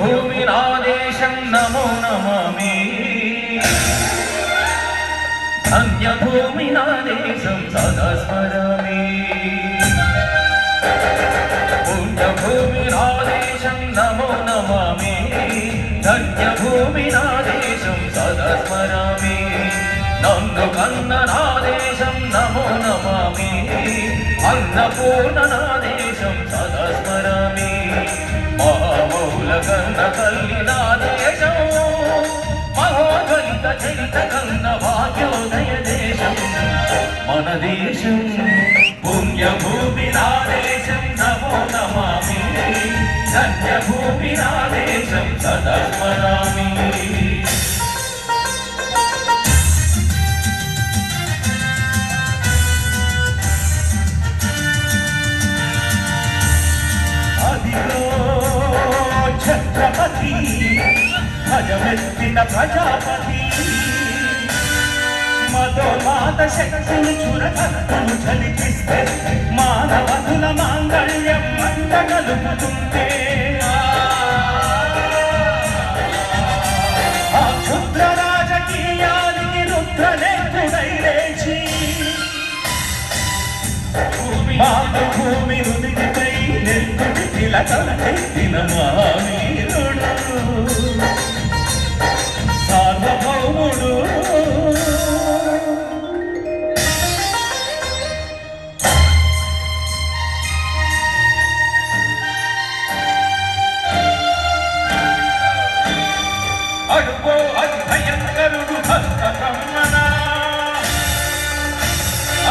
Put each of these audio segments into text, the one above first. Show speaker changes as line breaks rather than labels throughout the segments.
పుణ్యభూమినాదేశం నమో నమామి ధన్యభూమినాదేశం సదా స్మరామి పుణ్యభూమినాదేశం నమో నమామి ధన్యభూమినాదేశం సదా స్మరామి నందు కన్ననాదేశం నమో నమామి అన్నపూర్ణనాదేశం సదా స్మరామి మహామౌలకన్న కల్లినాదేశం మహోదలిత చరిత కన్న భాగ్యోదయ దేశం మన దేశం పుణ్యభూమినాదేశం నమో నమామి ధన్యభూమినాదేశం సదా స్మరామి ఛత్రపతి భజమెత్తిన ప్రజాపతి మదోమాత శక్తులు చురకత్తులు చలిపిస్తే మానవతుల మాంగళ్యం మంటగలుగుతుంటే ఆ క్షుద్ర రాజకీయానికి రుద్రనేత్రుడై లేచి మాతృభూమి నుదిపై నెత్తుడి తిలకలెత్తిన మహావీరుడు సార్వభౌముడు అడుగో అతి భయంకరుడు భక్త బ్రహ్మణ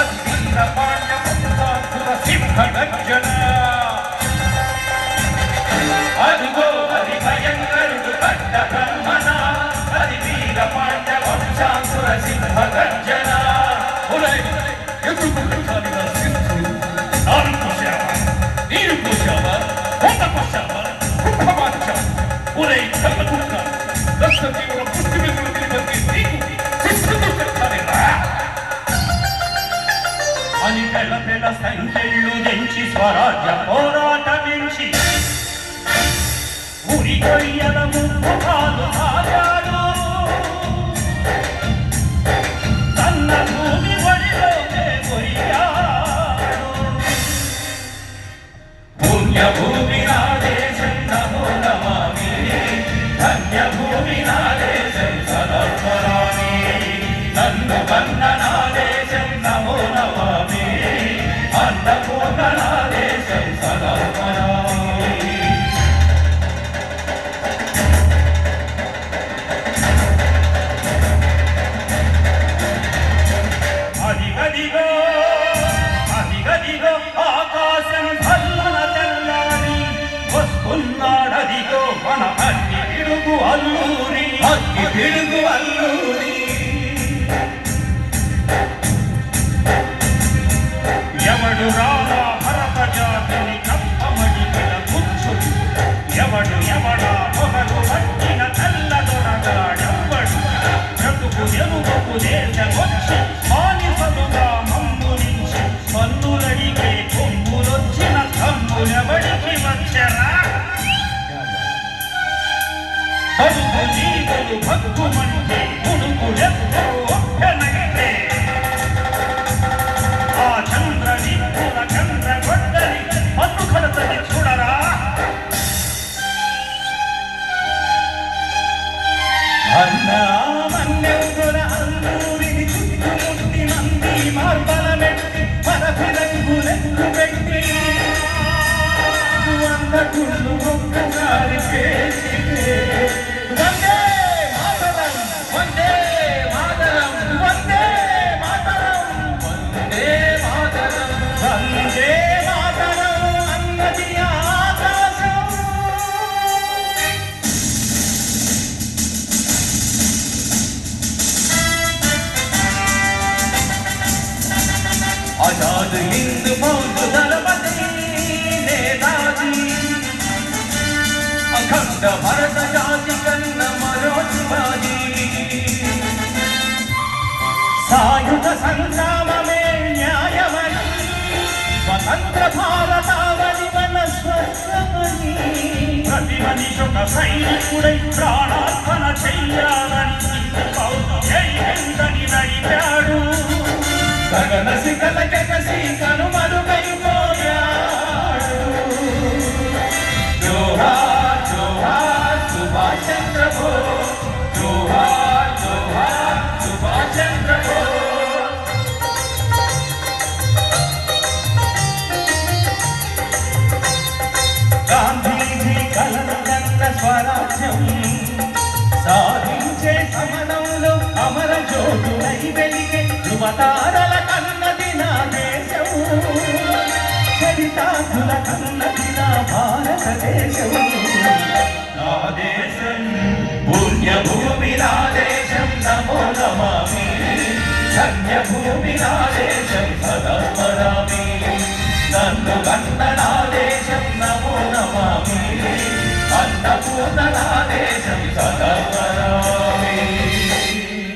అతి వీర పాండ్య సింహ గర్జన అదిగో అది భయంకరుడు భక్త బ్రహ్మణ అది వీర పాండ్య వంశాసుర సింహ గర్జన ఎదుర్కొంటున్న సింహుడు నారు పోసావా నీరు పోసావా కొండ పోసావా కుంభమార్చావా ఒరే చల్లకుక్క దక్ష జీవుల పుష్టి మెదులు తిరిగి నీకు శిష్యుడు చెప్తానేరా అని పెళ్ళ పెళ్ళ సంఖ్యలు దించి స్వరాజ్య పోరాటమించి ఉరి కొయ్యల ముఖాలు ఆగాడు తన్న భూమి ఒడిలోనే కొయ్యాడు పుణ్యభూమి నాదేశం నమో నమామి ధన్యభూమి నాదేశం సదా స్మరామి నన్ను వందనాదేశం నమో నమామి అన్నపూర్ణనాదేశం సదా స్మరామి అదిగదిగో అదిగదిగో ఆకాశం భల్లన తెల్లారి వస్తున్నాడదిగో మన అగ్గి పిడుగు అల్లూరి అగ్గి పిడుగు అల్లూరి ఎవడు రారా భరత జాతిని కప్పమడిగిన కూర్చుడు ఎవడు ఎవడా పొగలు పట్టిన తెల్ల దొరగాడెవ్వడు బ్రతుకు ఎరుగకు దేశమొచ్చి బానిసలుగా మమ్మునించి పన్నులడిగే కొమ్ములొచ్చిన కమ్ములెవడికి వచ్చరా బతుకు జీవులు భక్తుమంటే ఉడుకులెప్పుడు ఒప్పెనైతే ఆ చంద్రని పూల చంద్ర గొడ్డలి పన్ను కడతని చూడరా అన్నా మన్నెవుగుల అల్లూరిని చుట్టుముట్టి మంది మార్బలమెట్టి పరపి రంగులెక్కు పెట్టి వంద గుళ్ళు ఒక్కసారి పేసితే వందే మాతరం వందే మాతరం వందే మాతరం వందే మాతరం వందే మాతరం అన్నది ఆకాశం आजाद हिंद फौज दलपति नेताजी अखंड भारत जाति कन्न मरो शिवाजी सायुध संग्राम में न्यायमणि
మనిషొక సైనికుడై ప్రాణార్పణ చెయ్యాలని జైని నడిపాడు.
గగన శిఖల కసి కనుమరుగైపోయాడు. జోహార్ జోహార్ సుభాష్ చంద్ర బోస్, జోహార్ జోహార్ సుభాష్ చంద్ర బోస్.
గాంధీజీ కలలు కన్న స్వరాజ్యం సాధించే సమరంలో అమర జ్యోతులై వెలిగే ధృవతారల కన్నది నా దేశం, చరితార్థుల కన్నది నా భారతదేశం.
నా దేశం పుణ్యభూమి, నా దేశం నమో నమామి. ధన్యభూమి నా దేశం సదా స్మరామి. నన్ను కన్న నా దేశం నమో నమామి. అన్నపూర్ణ నా దేశం